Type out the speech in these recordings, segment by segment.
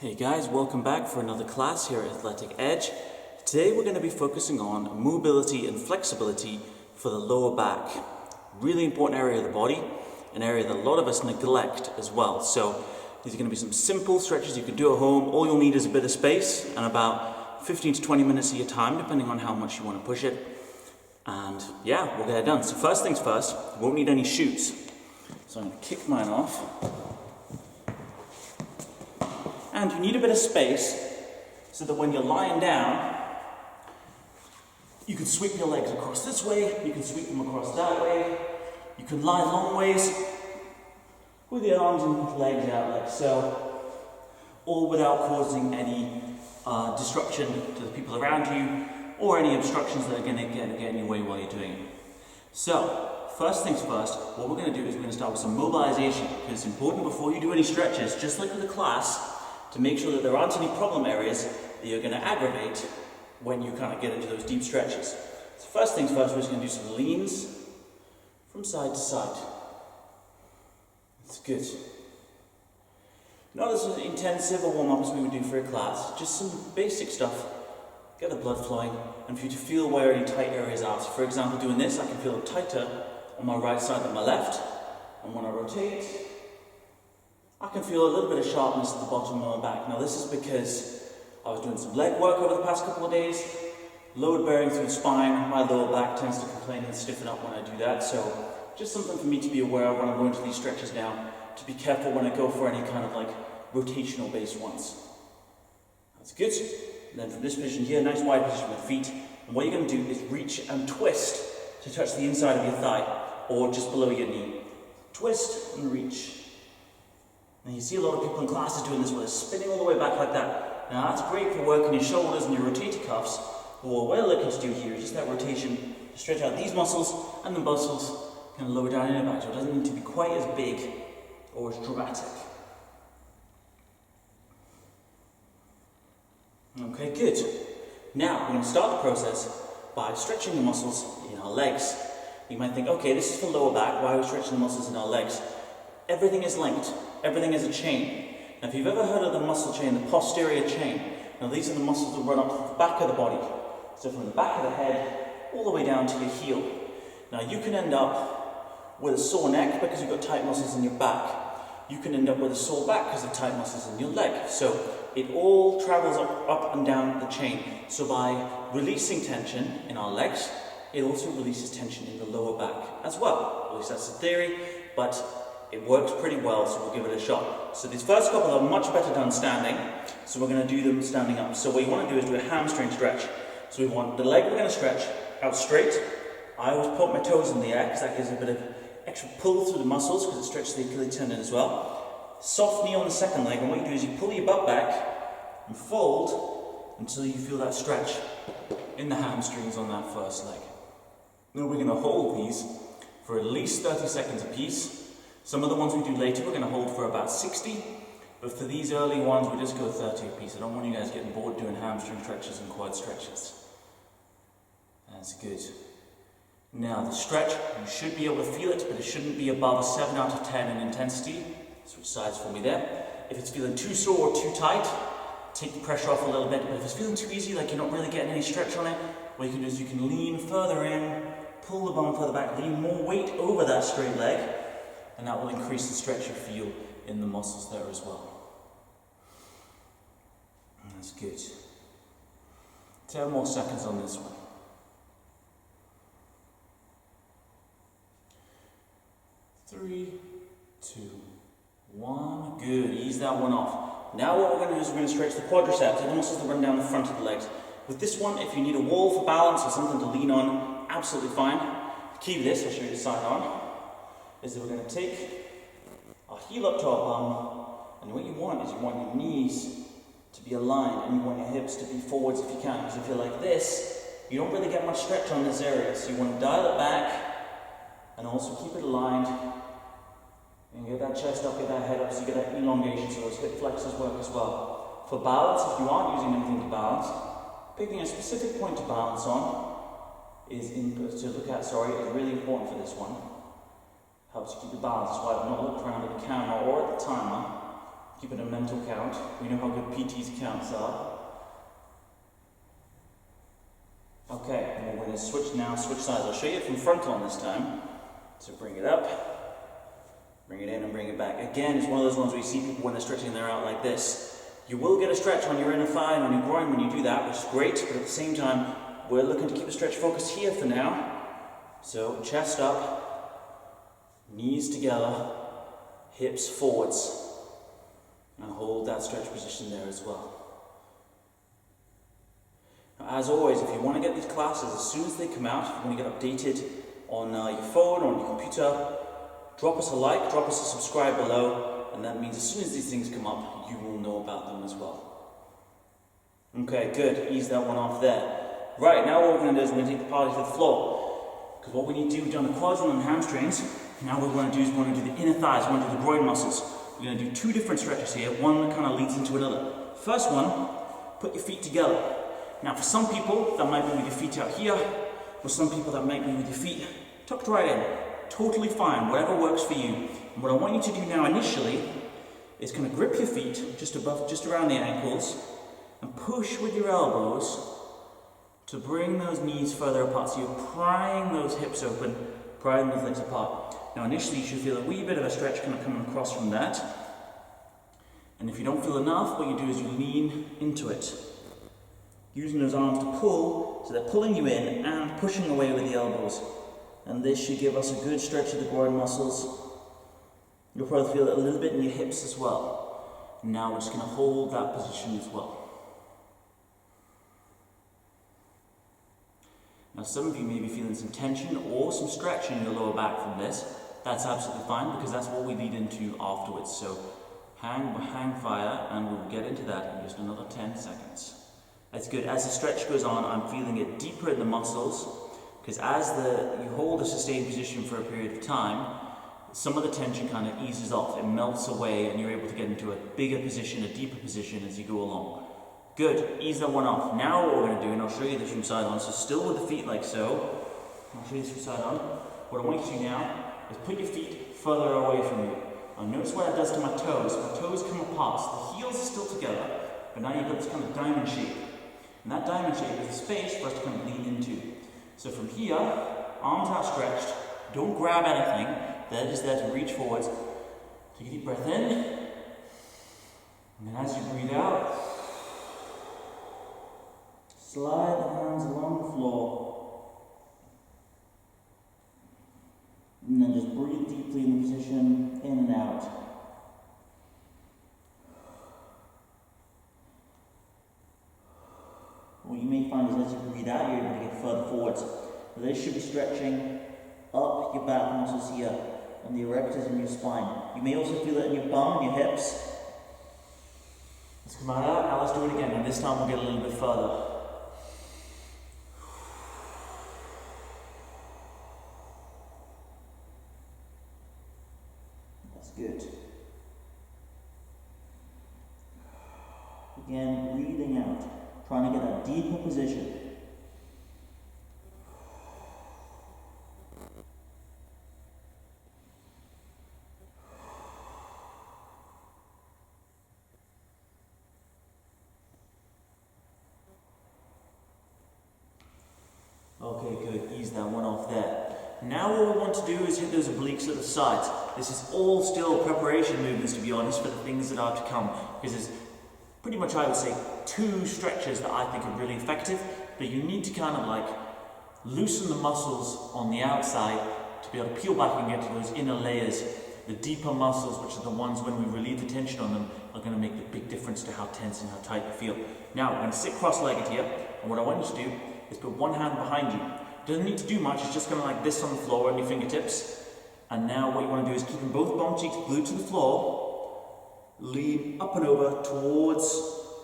Hey guys, welcome back for another class here at Athletic Edge. Today we're going to be focusing on mobility and flexibility for the lower back. Really important area of the body, an area that a lot of us neglect as well. So these are going to be some simple stretches you can do at home. All you'll need is a bit of space and about 15 to 20 minutes of your time, depending on how much you want to push it. And yeah, we'll get it done. So first things first, you won't need any shoes. So I'm going to kick mine off. And you need a bit of space so that when you're lying down, you can sweep your legs across this way, you can sweep them across that way, you can lie long ways with your arms and legs out like so, all without causing any disruption to the people around you or any obstructions that are going to get in your way while you're doing it. So, first things first, what we're going to do is we're going to start with some mobilization, because it's important before you do any stretches, just like with the class, to make sure that there aren't any problem areas that you're going to aggravate when you kind of get into those deep stretches. So first things first, we're just going to do some leans from side to side. That's good. Not as intensive a warm-up as we would do for a class, just some basic stuff. Get the blood flowing, and for you to feel where any tight areas are. So for example, doing this, I can feel it tighter on my right side than my left, and when I rotate, I can feel a little bit of sharpness at the bottom of my back. Now this is because I was doing some leg work over the past couple of days, load bearing through the spine. My lower back tends to complain and stiffen up when I do that, so just something for me to be aware of when I'm going to these stretches now, to be careful when I go for any kind of like rotational based ones. That's good. And then from this position here, nice wide position with feet, and what you're going to do is reach and twist to touch the inside of your thigh, or just below your knee. Twist and reach. And you see a lot of people in classes doing this where they're spinning all the way back like that. Now that's great for working your shoulders and your rotator cuffs, but what we're looking to do here is just that rotation to stretch out these muscles and the muscles kind of lower down in your back, so it doesn't need to be quite as big or as dramatic. Okay, good. Now we're going to start the process by stretching the muscles in our legs. You might think, okay, this is for lower back, why are we stretching the muscles in our legs? Everything is linked. Everything is a chain. Now if you've ever heard of the muscle chain, the posterior chain, now these are the muscles that run up the back of the body. So from the back of the head, all the way down to your heel. Now you can end up with a sore neck because you've got tight muscles in your back. You can end up with a sore back because of tight muscles in your leg. So it all travels up and down the chain. So by releasing tension in our legs, it also releases tension in the lower back as well. At least that's the theory, but it works pretty well, so we'll give it a shot. So these first couple are much better done standing, so we're going to do them standing up. So what you want to do is do a hamstring stretch. So we want the leg we're going to stretch out straight. I always put my toes in the air because that gives a bit of extra pull through the muscles because it stretches the Achilles tendon as well. Soft knee on the second leg, and what you do is you pull your butt back and fold until you feel that stretch in the hamstrings on that first leg. Now we're going to hold these for at least 30 seconds a piece. Some of the ones we do later we're going to hold for about 60, but for these early ones we just go 30 a piece. I don't want you guys getting bored doing hamstring stretches and quad stretches. That's good. Now the stretch, you should be able to feel it, but it shouldn't be above a 7 out of 10 in intensity. Switch sides for me there. If it's feeling too sore or too tight, take the pressure off a little bit, but if it's feeling too easy, like you're not really getting any stretch on it, what you can do is you can lean further in, pull the bum further back, lean more weight over that straight leg, and that will increase the stretch you feel in the muscles there as well. That's good. 10 more seconds on this one. 3, 2, 1. Good. Ease that one off. Now what we're going to do is we're going to stretch the quadriceps, and the muscles that run down the front of the legs. With this one, if you need a wall for balance or something to lean on, absolutely fine. The key to this, I'll show you the side on, is that we're going to take our heel up to our bum, and what you want is you want your knees to be aligned, and you want your hips to be forwards if you can, because if you're like this, you don't really get much stretch on this area, so you want to dial it back, and also keep it aligned, and get that chest up, get that head up, so you get that elongation, so those hip flexors work as well. For balance, if you aren't using anything to balance, picking a specific point to balance on is really important for this one. Helps you keep your balance. That's why I've not looked around at the camera or at the timer Keep it a mental count. We know how good PT's counts are. Okay, and we're going to switch now, switch sides. I'll show you it from front on this time. So bring it up, bring it in and bring it back. Again, it's one of those ones where you see people when they're stretching their out like this. You will get a stretch on your inner thigh and on your groin when you do that, which is great, but at the same time, we're looking to keep the stretch focused here for now. So chest up, knees together, hips forwards, and hold that stretch position there as well. Now, as always, if you want to get these classes as soon as they come out, if you want to get updated on your phone or on your computer, drop us a like, drop us a subscribe below, and that means as soon as these things come up, you will know about them as well. Okay, good. Ease that one off there. Right, now what we're going to do is we're going to take the party to the floor. Because what we need to do, we've done the quads and the hamstrings. Now what we want to do is we want to do the inner thighs, we want to do the groin muscles. We're going to do two different stretches here, one that kind of leads into another. First one, put your feet together. Now for some people, that might be with your feet out here. For some people, that might be with your feet tucked right in. Totally fine, whatever works for you. And what I want you to do now initially is kind of grip your feet just above, just around the ankles, and push with your elbows to bring those knees further apart. So you're prying those hips open, prying those legs apart. Now initially you should feel a wee bit of a stretch kind of coming across from that. And if you don't feel enough, what you do is you lean into it. Using those arms to pull, so they're pulling you in and pushing away with the elbows. And this should give us a good stretch of the groin muscles. You'll probably feel it a little bit in your hips as well. Now we're just going to hold that position as well. Now some of you may be feeling some tension or some stretch in your lower back from this. That's absolutely fine because that's what we lead into afterwards. So hang fire, and we'll get into that in just another 10 seconds. That's good. As the stretch goes on, I'm feeling it deeper in the muscles, because as you hold a sustained position for a period of time, some of the tension kind of eases off, it melts away, and you're able to get into a bigger position, a deeper position as you go along. Good, ease that one off. Now what we're going to do, and I'll show you this from side on, so still with the feet like so. I'll show you this from side on. What I want you to do now is put your feet further away from you. Now notice what it does to my toes. My toes come apart, so the heels are still together, but now you've got this kind of diamond shape. And that diamond shape is the space for us to kind of lean into. So from here, arms outstretched, don't grab anything, they're just there to reach forwards. Take a deep breath in, and then as you breathe out, slide the hands along the floor, and then just breathe deeply in the position, in and out. What you may find is as you breathe out, you're able to get further forwards. This should be stretching up your back muscles here, and the erectors in your spine. You may also feel it in your bum and your hips. Let's come out, now let's do it again, and this time we'll get a little bit further. That's good. Again, breathing out, trying to get a deeper position. Okay, good. Ease that one off there. Now what we want to do is hit those obliques at the sides. This is all still preparation movements, to be honest, for the things that are to come. Because there's pretty much, I would say, 2 stretches that I think are really effective, but you need to kind of like loosen the muscles on the outside to be able to peel back and get to those inner layers. The deeper muscles, which are the ones when we relieve the tension on them, are going to make the big difference to how tense and how tight you feel. Now, we're going to sit cross-legged here, and what I want you to do is put one hand behind you. Doesn't need to do much, it's just kind of like this on the floor on your fingertips. And now what you want to do is keep both bum cheeks glued to the floor, lean up and over towards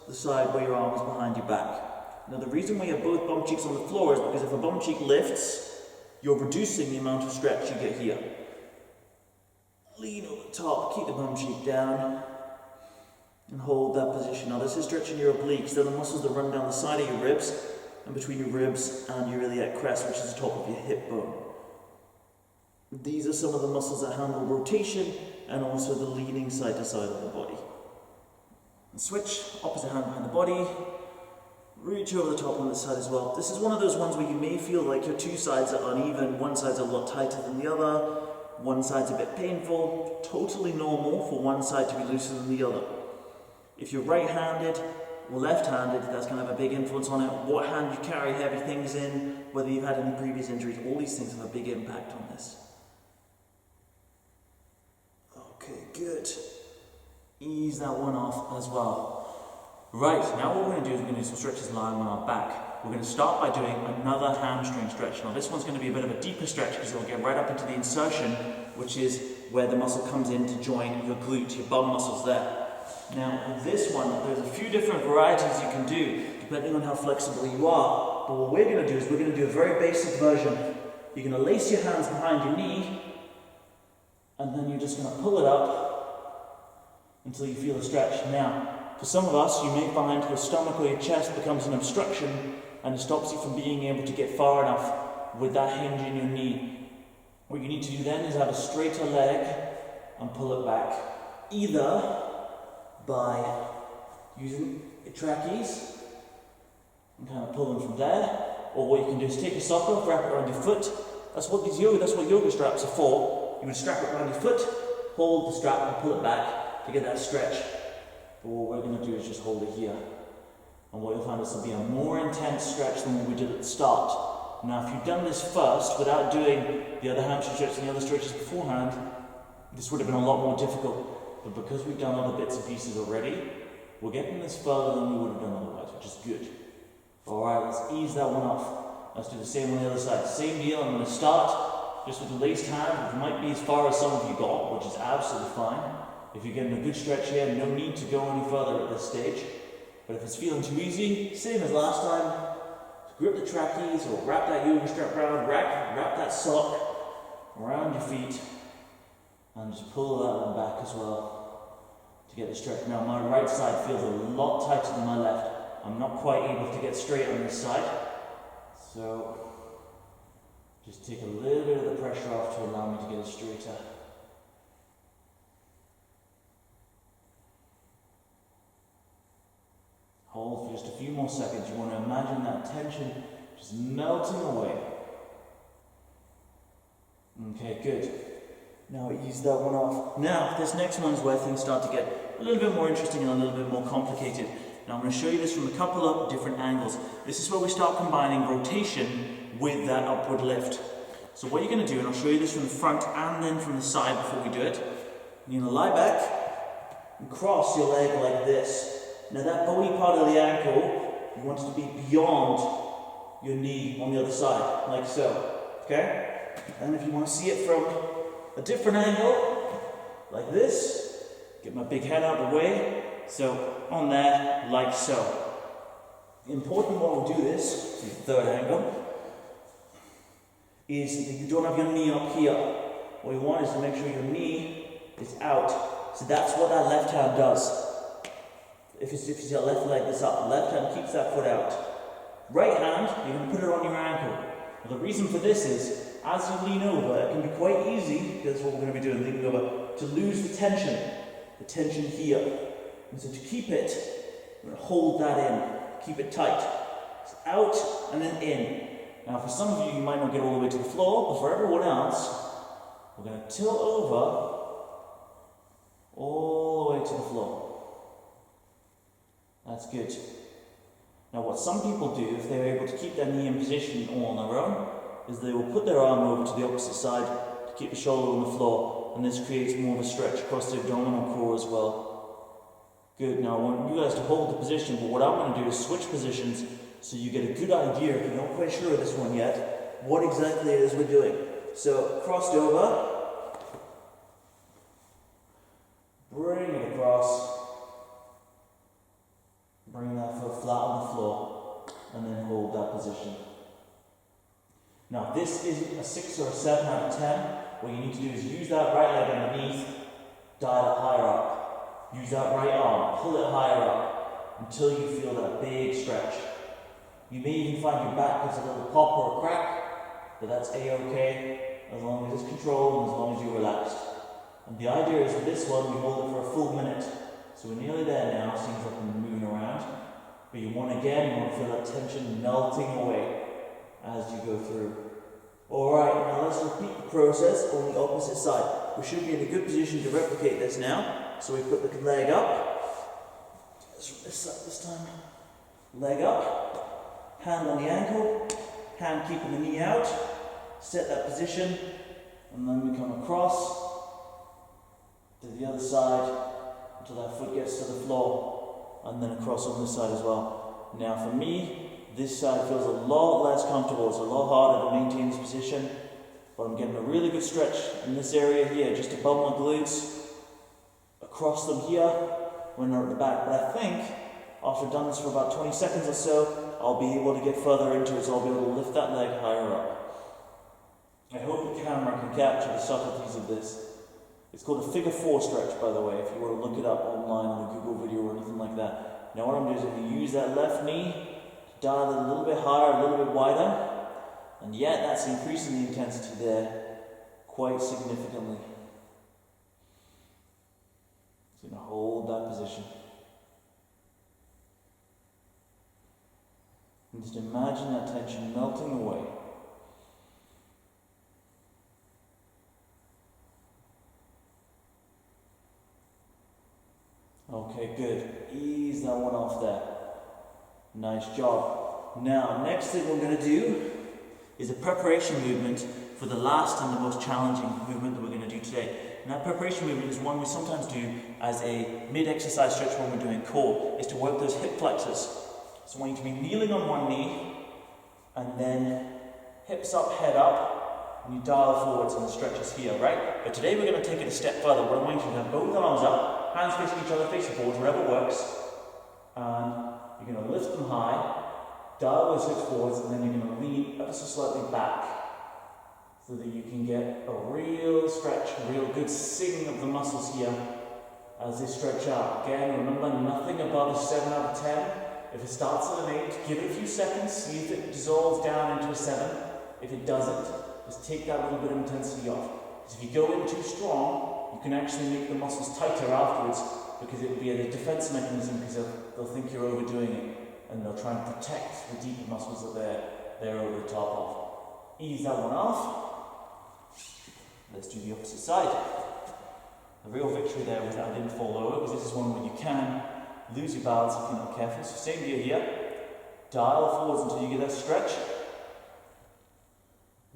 the side where your arm is behind your back. Now the reason why you have both bum cheeks on the floor is because if a bum cheek lifts, you're reducing the amount of stretch you get here. Lean over the top, keep the bum cheek down, and hold that position. Now this is stretching your obliques, they're the muscles that run down the side of your ribs, and between your ribs and your iliac crest, which is the top of your hip bone. These are some of the muscles that handle rotation and also the leaning side to side of the body. And switch, opposite hand behind the body. Reach over the top on this side as well. This is one of those ones where you may feel like your two sides are uneven. One side's a lot tighter than the other. One side's a bit painful. Totally normal for one side to be looser than the other. If you're right-handed or left-handed, that's going to have a big influence on it. What hand you carry heavy things in, whether you've had any previous injuries, all these things have a big impact on this. Okay, good. Ease that one off as well. Right, now what we're going to do is we're going to do some stretches lying on our back. We're going to start by doing another hamstring stretch. Now this one's going to be a bit of a deeper stretch because it'll get right up into the insertion, which is where the muscle comes in to join your glute, your bum muscles there. Now with this one, there's a few different varieties you can do, depending on how flexible you are. But what we're going to do is we're going to do a very basic version. You're going to lace your hands behind your knee, and then you're just going to pull it up until you feel a stretch. Now, for some of us, you may find your stomach or your chest becomes an obstruction and it stops you from being able to get far enough with that hinge in your knee. What you need to do then is have a straighter leg and pull it back, either by using your trapeze and kind of pull them from there, or what you can do is take a sock off, wrap it around your foot. That's what yoga straps are for. You would strap it around your foot, hold the strap and pull it back to get that stretch. But what we're going to do is just hold it here. And what you'll find is it'll be a more intense stretch than what we did at the start. Now, if you've done this first without doing the other hamstring stretch and the other stretches beforehand, this would have been a lot more difficult. But because we've done other bits and pieces already, we're getting this further than we would have done otherwise, which is good. Alright, let's ease that one off. Let's do the same on the other side. Same deal, I'm going to start just with the laced hand, which might be as far as some of you got, which is absolutely fine. If you're getting a good stretch here, no need to go any further at this stage. But if it's feeling too easy, same as last time, grip the trapeze or wrap that yoga strap around, wrap that sock around your feet, and just pull that one back as well to get the stretch. Now my right side feels a lot tighter than my left. I'm not quite able to get straight on this side, so just take a little bit of the pressure off to allow me to get it straighter. Hold for just a few more seconds. You want to imagine that tension just melting away. Okay, good. Now ease that one off. Now, this next one is where things start to get a little bit more interesting and a little bit more complicated. Now I'm going to show you this from a couple of different angles. This is where we start combining rotation with that upward lift. So what you're going to do, and I'll show you this from the front and then from the side before we do it, you're going to lie back and cross your leg like this. Now that bony part of the ankle, you want it to be beyond your knee on the other side, like so, okay? And if you want to see it from a different angle, like this, get my big head out of the way, so on there, like so. Important while we do this, the third angle, is that you don't have your knee up here. What you want is to make sure your knee is out. So that's what that left hand does. If it's your left leg that's up, left hand keeps that foot out. Right hand, you're going to put it on your ankle. Now the reason for this is, as you lean over, it can be quite easy, that's what we're going to be doing, leaning over, to lose the tension here. And so to keep it, we're going to hold that in, keep it tight. It's out and then in. Now for some of you, you might not get all the way to the floor, but for everyone else, we're going to tilt over all the way to the floor. That's good. Now what some people do, if they're able to keep their knee in position all on their own, is they will put their arm over to the opposite side to keep the shoulder on the floor, and this creates more of a stretch across the abdominal core as well. Good, now I want you guys to hold the position, but what I'm going to do is switch positions so you get a good idea, if you're not quite sure of this one yet, what exactly it is we're doing. So, crossed over, bring it across, bring that foot flat on the floor, and then hold that position. Now this isn't a 6 or a 7 out of 10. What you need to do is use that right leg underneath, dial it higher up. Use that right arm, pull it higher up, until you feel that big stretch. You may even find your back gets a little pop or a crack, but that's a-okay, as long as it's controlled and as long as you're relaxed. And the idea is with this one, we hold it for a full minute. So we're nearly there now, seems like we're moving around. But you want to feel that tension melting away as you go through. Alright, now let's repeat the process on the opposite side. We should be in a good position to replicate this now. So we put the leg up. Let's this side this time. Leg up, hand on the ankle, hand keeping the knee out. Set that position, and then we come across to the other side until that foot gets to the floor, and then across on this side as well. Now for me, this side feels a lot less comfortable. It's a lot harder to maintain this position, but I'm getting a really good stretch in this area here, just above my glutes, across them here when they're at the back. But I think after I've done this for about 20 seconds or so, I'll be able to get further into it, so I'll be able to lift that leg higher up. I hope the camera can capture the subtleties of this. It's called a figure 4 stretch, by the way, if you want to look it up online on a Google video or anything like that. Now what I'm doing is I'm going to use that left knee to dial it a little bit higher, a little bit wider, and yet that's increasing the intensity there quite significantly. So I'm going to hold that position. And just imagine that tension melting away. Okay, good. Ease that one off there. Nice job. Now, next thing we're going to do is a preparation movement for the last and the most challenging movement that we're going to do today. And that preparation movement is one we sometimes do as a mid-exercise stretch when we're doing core, is to work those hip flexors. So I want you to be kneeling on one knee, and then hips up, head up, and you dial forwards and the stretches here, right? But today we're going to take it a step further. What I want you to have both arms up, hands facing each other, facing forwards, whatever works. And you're going to lift them high, dial those hips forwards, and then you're going to lean ever so slightly back so that you can get a real stretch, a real good sing of the muscles here as they stretch out. Again, remember, nothing above a 7 out of 10. If it starts at an 8, give it a few seconds, see if it dissolves down into a 7. If it doesn't, just take that little bit of intensity off. Because if you go in too strong, you can actually make the muscles tighter afterwards, because it will be a defense mechanism, because they'll think you're overdoing it, and they'll try and protect the deeper muscles that they're over the top of. Ease that one off. Let's do the opposite side. The real victory there was that I didn't fall over, because this is one where you can lose your balance if you're not careful. So same deal here. Dial forwards until you get that stretch.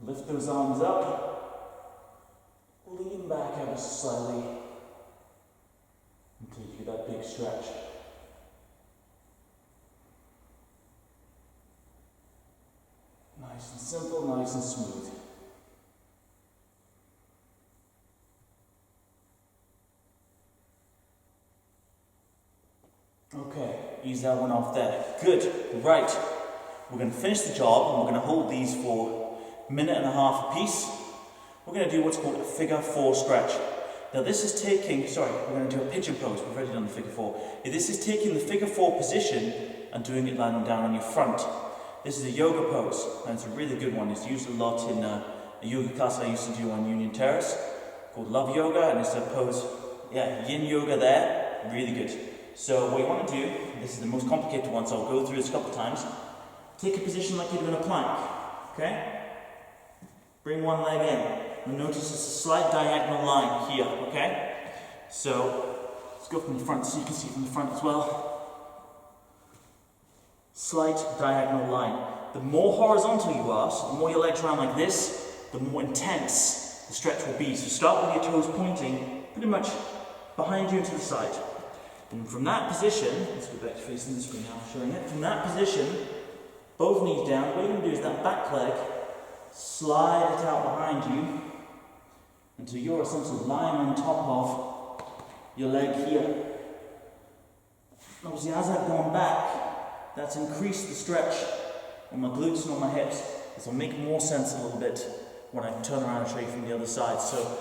Lift those arms up. Lean back ever so slightly until you get that big stretch. Nice and simple, nice and smooth. Okay, ease that one off there. Good, right. We're going to finish the job, and we're going to hold these for a minute and a half a piece. We're going to do what's called a figure 4 stretch. Now this is taking, we're going to do a pigeon pose. We've already done the figure 4. This is taking the figure 4 position and doing it lying down on your front. This is a yoga pose, and it's a really good one. It's used a lot in a yoga class I used to do on Union Terrace called Love Yoga, and it's a pose, yin yoga there, really good. So what you want to do, this is the most complicated one, so I'll go through this a couple of times. Take a position like you're doing a plank, okay? Bring one leg in. And notice it's a slight diagonal line here, okay? So, let's go from the front so you can see from the front as well. Slight diagonal line. The more horizontal you are, so the more your legs round like this, the more intense the stretch will be. So start with your toes pointing pretty much behind you and to the side. And from that position, let's go back to facing the screen now, showing it. From that position, both knees down, what you're going to do is that back leg, slide it out behind you until you're essentially lying on top of your leg here. Obviously, as I've gone back, that's increased the stretch on my glutes and on my hips. This will make more sense a little bit when I turn around and show you from the other side. So,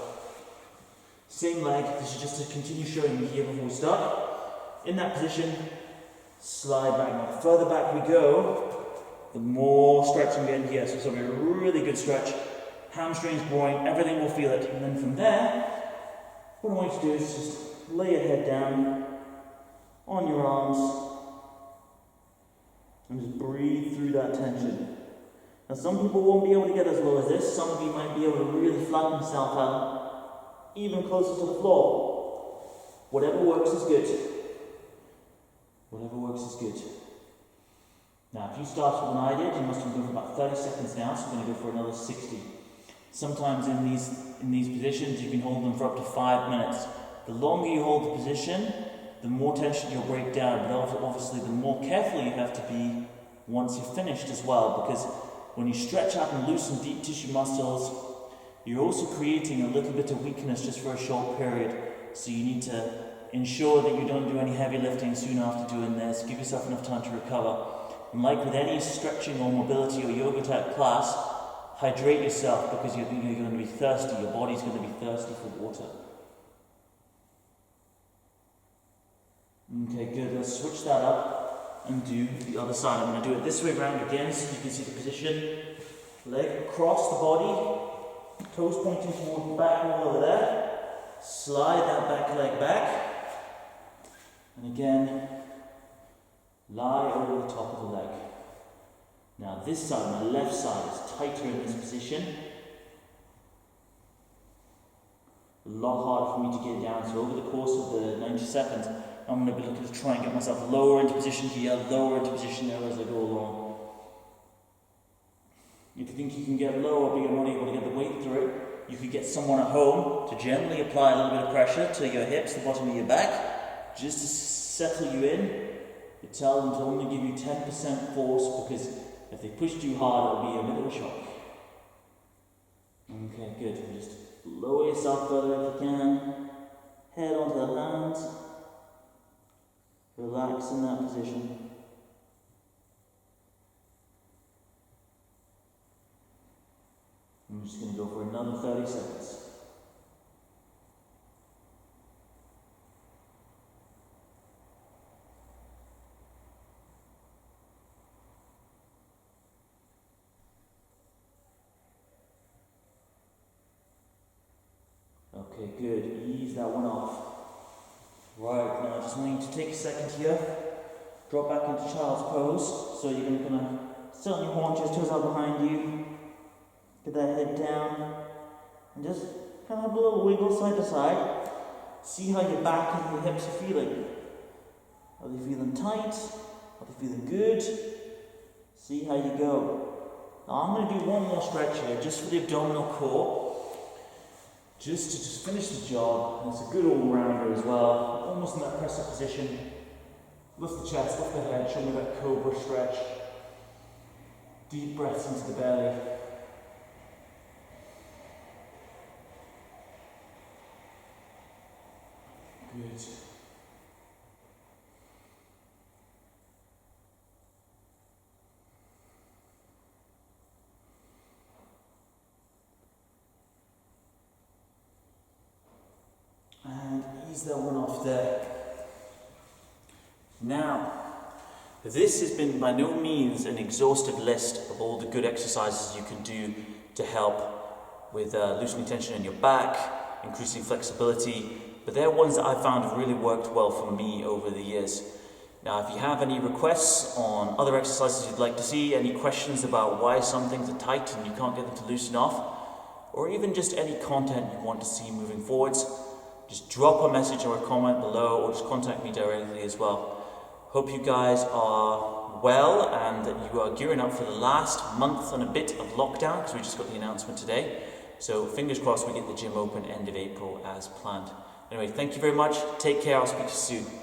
same leg, this is just to continue showing you here before we start. In that position, slide back. Now, the further back we go, the more stretch I'm getting here. So it's going to be a really good stretch. Hamstrings, groin, everything will feel it. And then from there, what I want you to do is just lay your head down on your arms. And just breathe through that tension. Now some people won't be able to get as low as this. Some of you might be able to really flatten yourself out, even closer to the floor. Whatever works is good. Whatever works is good. Now if you started when I did, you must have been going for about 30 seconds now, so we're going to go for another 60. Sometimes in these positions you can hold them for up to 5 minutes. The longer you hold the position, the more tension you'll break down, but obviously the more careful you have to be once you're finished as well, because when you stretch out and loosen deep tissue muscles, you're also creating a little bit of weakness just for a short period. So you need to ensure that you don't do any heavy lifting soon after doing this. Give yourself enough time to recover. And like with any stretching or mobility or yoga type class, hydrate yourself, because you're going to be thirsty. Your body's going to be thirsty for water. Okay, good. Let's switch that up and do the other side. I'm going to do it this way around again so you can see the position. Leg across the body, toes pointing toward the back wall over there. Slide that back leg back. And again, lie over the top of the leg. Now this side, my left side, is tighter in this position. A lot harder for me to get down, so over the course of the 90 seconds, I'm going to be looking to try and get myself lower into position here, lower into position there as I go along. If you think you can get lower but you're not able to get the weight through it, you could get someone at home to gently apply a little bit of pressure to your hips, the bottom of your back, just to settle you in. You tell them to only give you 10% force, because if they push too hard, it'll be a bit of a shock. Okay, good. Just lower yourself further if you can. Head onto the hands. Relax in that position. I'm just going to go for another 30 seconds. Okay, good. Ease that one off. Right, now I just want you to take a second here. Drop back into child's pose. So you're going to sit on your haunches, toes out behind you. Get that head down. And just kind of have a little wiggle side to side. See how your back and your hips are feeling. Are they feeling tight? Are they feeling good? See how you go. Now I'm going to do one more stretch here, just for the abdominal core. Just to finish the job, and it's a good all-rounder as well. Almost in that press-up position. Lift the chest, lift the head, show me that cobra stretch. Deep breaths into the belly. Good. And ease that one off there. Now, this has been by no means an exhaustive list of all the good exercises you can do to help with loosening tension in your back, increasing flexibility, but they're ones that I found have really worked well for me over the years. Now, if you have any requests on other exercises you'd like to see, any questions about why some things are tight and you can't get them to loosen off, or even just any content you want to see moving forwards, just drop a message or a comment below, or just contact me directly as well. Hope you guys are well and that you are gearing up for the last month and a bit of lockdown, because we just got the announcement today. So fingers crossed we get the gym open end of April as planned. Anyway, thank you very much. Take care. I'll speak to you soon.